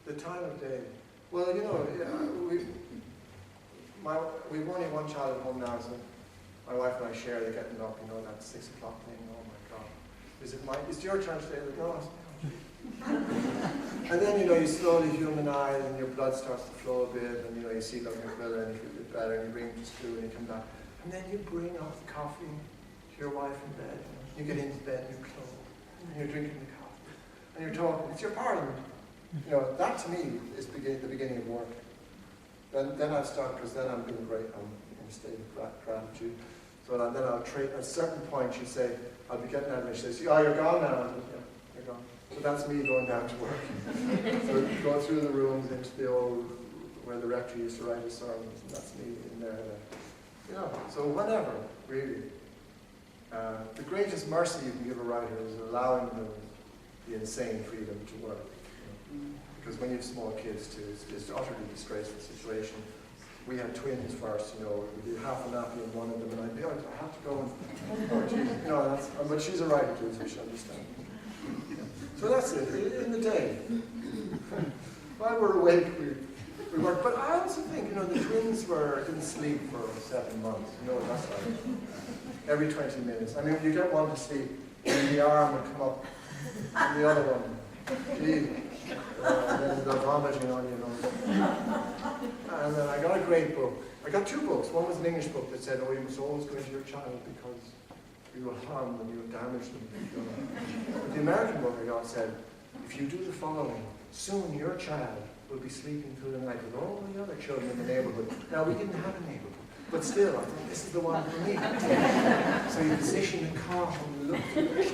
The time of day. Well, you know, we've only one child at home now, so my wife and I share the getting up, you know, that 6 o'clock thing. Oh my God. Is it your turn today? No. And then, you know, you slowly humanize and your blood starts to flow a bit, and, you know, you see them your brother and you feel a bit better, and you bring them to school and you come back. And then you bring off the coffee to your wife in bed. You get into bed and you're clothed, and you're drinking the coffee, and you're talking. It's your parliament. You know, that to me is the beginning of work. Then I'll start, because then I'm being great, I'm in a state of gratitude. So then I'll trade, at a certain point she'd say, I'll be getting out of it, she says, oh, you're gone now. I said, yeah, you're gone. So that's me going down to work. So going through the rooms into the old, where the rector used to write his sermons, and that's me in there. You know, so whenever, really. The greatest mercy you can give a writer is allowing them the insane freedom to work. Because when you have small kids too, it's an utterly disgraceful situation. We had twins first, you know, we'd be half a nappy in one of them, and I'd be, oh, I have to go and, oh geez, you know, but she's a writer too, so she understands. So that's it, in the day. While we're awake, we work. But I also think, you know, the twins didn't sleep for 7 months, you know what that's like. Every 20 minutes. I mean, when you get one to sleep, and the arm would come up, and the other one, gee. And then they're vomiting on you, you know. And then I got a great book. I got 2 books. One was an English book that said, oh, you must always go into your child because you will harm them, you will damage them. But the American book I got said, if you do the following, soon your child will be sleeping through the night with all the other children in the neighborhood. Now, we didn't have a neighborhood, but still, I thought, this is the one for me. So you position the car and you look through the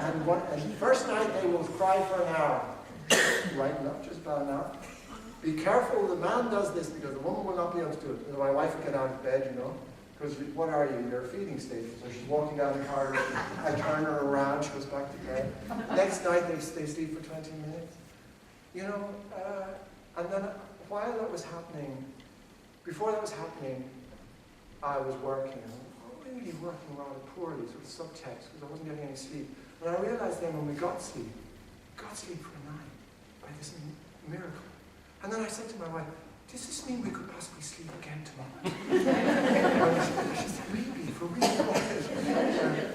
and the first night they will cry for an hour. Right, not just about an hour. Be careful, the man does this because the woman will not be able to do it. You know, my wife would get out of bed, you know, because what are you? You're a feeding station. So she's walking down the corridor, I turn her around, she goes back to bed. Next night they sleep for 20 minutes. You know, and then while that was happening, before that was happening, I was working. Really working rather poorly, sort of subtext, because I wasn't getting any sleep. And I realized then when we got sleep for a night by this miracle. And then I said to my wife, does this mean we could possibly sleep again tomorrow? And she said, maybe, for real.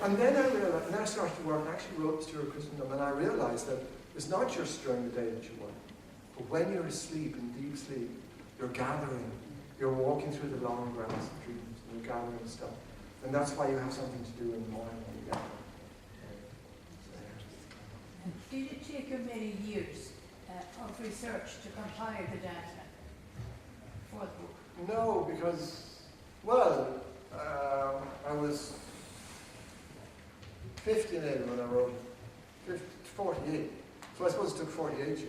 And then I realized, and then I started to work, and actually wrote Stuart Christendom, and I realized that it's not just during the day that you work, but when you're asleep, in deep sleep, you're gathering, you're walking through the long grass of dreams, and you're gathering stuff. And that's why you have something to do in the morning when you get up. Did it take you many years of research to compile the data for the book? No, because, well, I was 58 when I wrote it. 48. So I suppose it took 48 years.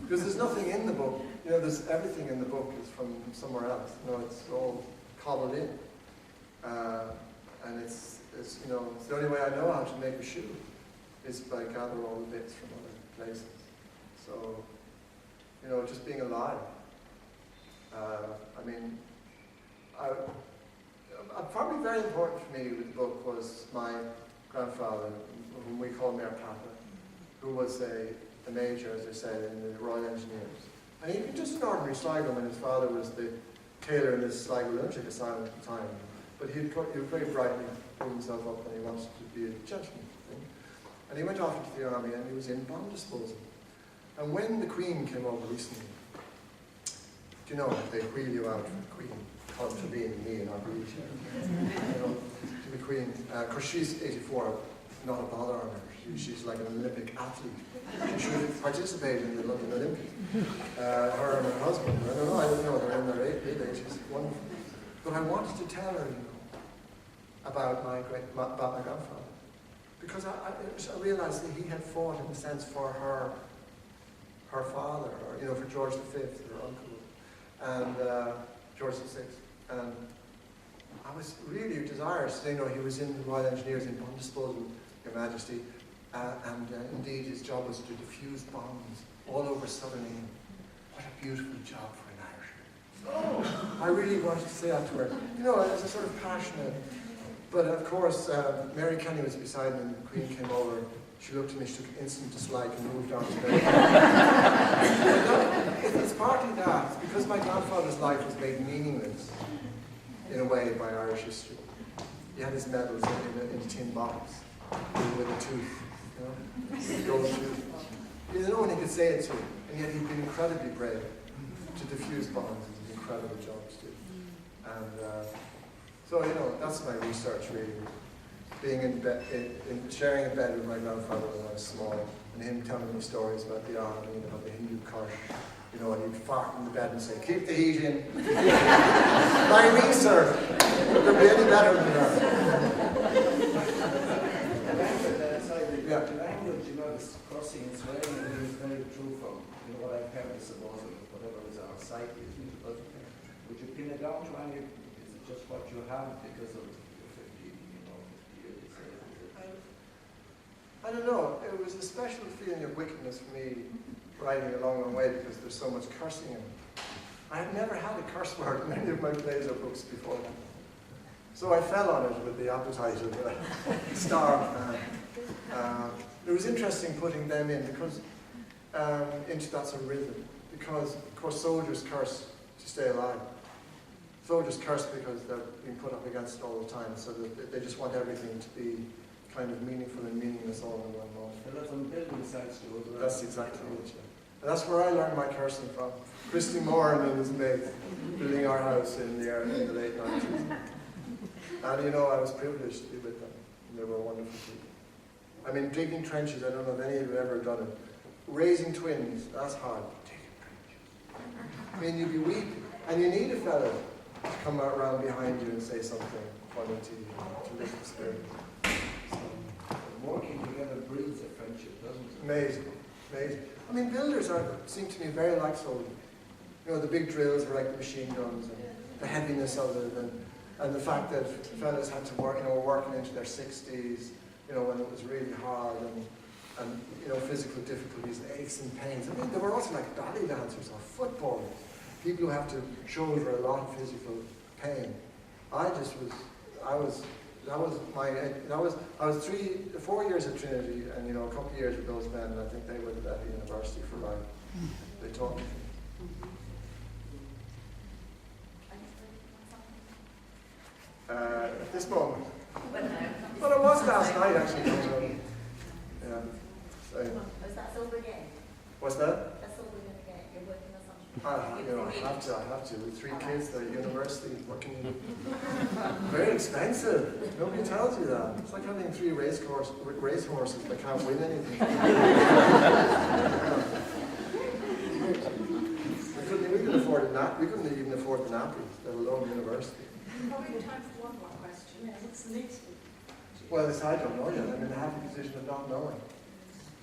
Because there's nothing in the book. You know, there's everything in the book is from somewhere else. You know, it's all cobbled in. And it's you know, it's the only way I know how to make a shoe is by gathering all the bits from other places. So, you know, just being alive. I mean, probably very important for me with the book was my grandfather, whom we call Mayor Papa, who was a major, as I said, in the Royal Engineers. And he was just an ordinary Sligo, and his father was the tailor in this Sligo lunatic asylum at the time. But he very brightly pulled himself up and he wanted to be a gentleman. And he went off into the army and he was in bomb disposal. And when the Queen came over recently, do you know, they wheel you out for the Queen, contravening me in our wheelchair, you know, to the Queen. Because she's 84, not a bother on her. She's like an Olympic athlete. She should participate in the London Olympics. Her and her husband, I don't know, they're in their mid-80s, wonderful. But I wanted to tell her, you know, about my grandfather. Because I realized that he had fought, in a sense, for her father, or, you know, for George V, her uncle, and George VI. And I was really desirous to, you know, he was in the Royal Engineers in bomb disposal, Your Majesty, and indeed his job was to defuse bombs all over southern England. What a beautiful job for an Irishman. Oh, I really wanted to say that to her. You know, as a sort of passionate. But of course, Mary Kenny was beside me and the Queen came over. She looked at me, she took instant dislike and moved on to bed. suppose my grandfather's life was made meaningless, in a way, by Irish history. He had his medals in a tin box with a tooth, you know, a gold tooth. You didn't know when he could say it to him, and yet he'd been incredibly brave to defuse bombs. He did incredible jobs too. And so, you know, that's my research really. Being in bed, sharing a bed with my grandfather when I was small, and him telling me stories about the army and about the Hindu Kush. You know, and he'd fart in the bed and say, "Keep the heat in." My research. Could there be any better than that? The language, you know, this crossing and swearing, it is very true from, you know, what I've heard, I suppose, of whatever is our psyche, isn't it? But would you pin it down to any, is it just what you have because of your 50, you know, 50 years? I don't know. It was a special feeling of wickedness for me writing a long, long way because there's so much cursing in it. I had never had a curse word in any of my plays or books before that. So I fell on it with the appetite of a starved man. It was interesting putting them in because into that sort of rhythm, because of course soldiers curse to stay alive. Soldiers curse because they're being put up against it all the time, so that they just want everything to be kind of meaningful and meaningless all in one moment. A lot of building sites to go. That's exactly it. Yeah. And that's where I learned my cursing from. Christy Moran and his mate building our house in the late 90s. And you know, I was privileged to be with them. And they were wonderful people. I mean, digging trenches, I don't know if any of you have ever done it. Raising twins, that's hard. Digging trenches. I mean, you'd be weeping. And you need a fellow to come around behind you and say something funny to you, to lift the spirit. Working together breeds a friendship, doesn't it? Amazing, amazing. I mean, builders seem to me very like soldiers. You know, the big drills were like the machine guns, and the heaviness of it, and the fact that fellas had to work, you know, were working into their 60s, you know, when it was really hard, and you know, physical difficulties, aches and pains. I mean, there were also like ballet dancers or footballers, people who have to shoulder a lot of physical pain. I was 4 years at Trinity, and you know, a couple of years with those men, and I think they would have at the university for life. They taught me. At this moment. Well, it was last night actually. Yeah. So, Was that sober again? what's that? That's sober again. You're working on something. You know, I have to. With 3 kids at university, working. Very expensive. Nobody tells you that. It's like having 3 race horses that can't win anything. We couldn't afford a nap. We couldn't even afford the nappies, let alone university. Probably time for one more question. Yeah, what's the next one? Well, I don't know yet. I'm in a happy position of not knowing.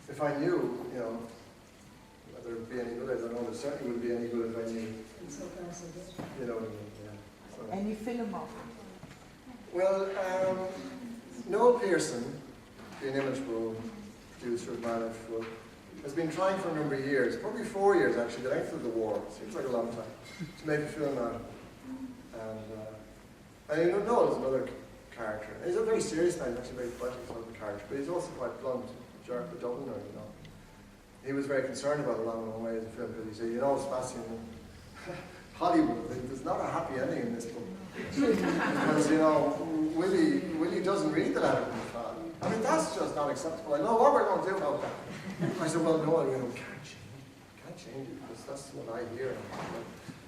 If I knew, you know, whether it would be any good, I don't know. It certainly wouldn't be any good if I knew. You know what I mean? Yeah. So. Any film of Well, Noel Pearson, the Image Bull producer of Man of Full, has been trying for a number of years, probably 4 years actually, the length of the war, seems like a long time, to make a film out of it. And you know, Noel is another character. He's a very serious man, he's actually very poetic sort of character, but he's also quite blunt, jerk the Dubliner, you know. He was very concerned about A Long, Long Way as a film, because he said, you know, Sebastian, Hollywood, there's not a happy ending in this book. Because, you know, Willie doesn't read the letter from his father. I mean, that's just not acceptable. I know what we're going to do about that. I said, well, no, you know, can't change it, because that's what I hear.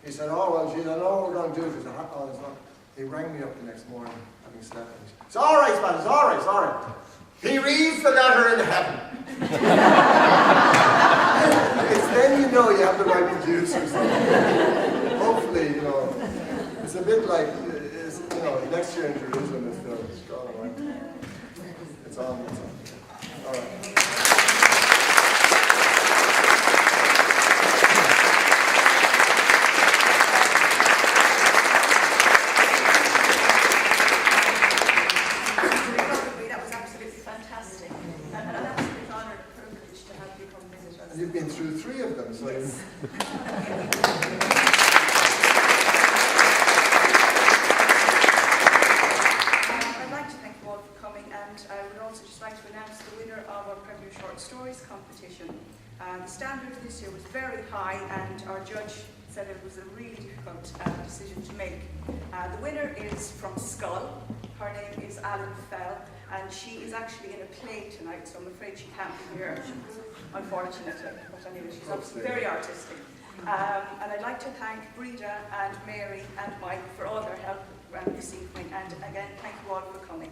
He said, oh, well, geez, I know what we're going to do, because it's not. He rang me up the next morning, having slept, and he said, it's all right, Sebastian, it's all right, it's all right. He reads the letter in heaven. It's then you know you have the right producers. Hopefully, you know, it's a bit like, you know, next year in Jerusalem is filmed. It's gone, all right? It's on. All right. You've been through 3 of them, so yes. I'd like to thank you all for coming, and I would also just like to announce the winner of our Premier Short Stories competition. The standard this year was very high, and our judge said it was a really difficult decision to make. The winner is from Skull. Her name is Alan Fell, and she is actually in a play tonight, so I'm afraid she can't be here, unfortunately. But anyway, she's obviously very artistic. And I'd like to thank Breda and Mary and Mike for all their help this evening. And again, thank you all for coming.